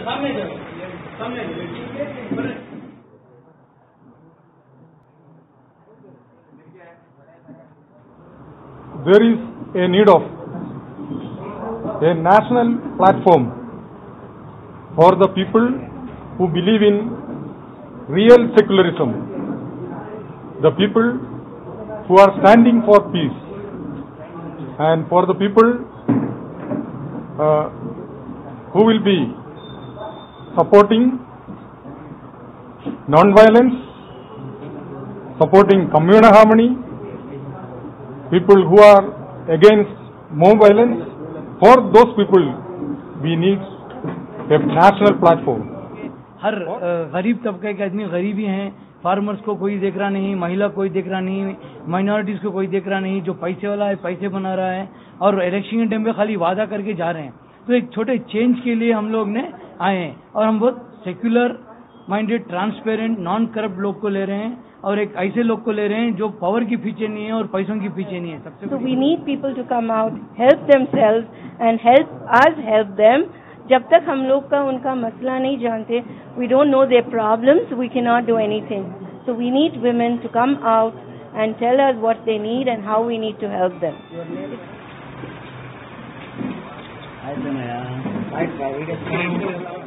There is a need of a national platform for the people who believe in real secularism, the people who are standing for peace, and for the people who will be supporting non-violence, supporting communal harmony, people who are against more violence. For those people, we need a national platform. हर गरीब तबके के आदमी गरीब ही हैं, farmers को कोई देख रहा नहीं, महिला कोई देख रहा नहीं, माइनॉरिटीज को कोई देख रहा नहीं, जो पैसे वाला है पैसे बना रहा है और इलेक्शन के टाइम पे खाली वादा करके जा रहे हैं। तो एक छोटे चेंज के लिए हम लोग ने आए हैं और हम बहुत secular minded, transparent, non corrupt लोग को ले रहे हैं और एक ऐसे लोग को ले रहे हैं जो पावर के पीछे नहीं है और पैसों के पीछे नहीं है। सबसे So we need people to come out, help themselves and help us help them. जब तक हम लोग का उनका मसला नहीं जानते, we don't know their problems, we cannot do anything. So we need women to come out and tell us what they need and how we need to help them. I don't know.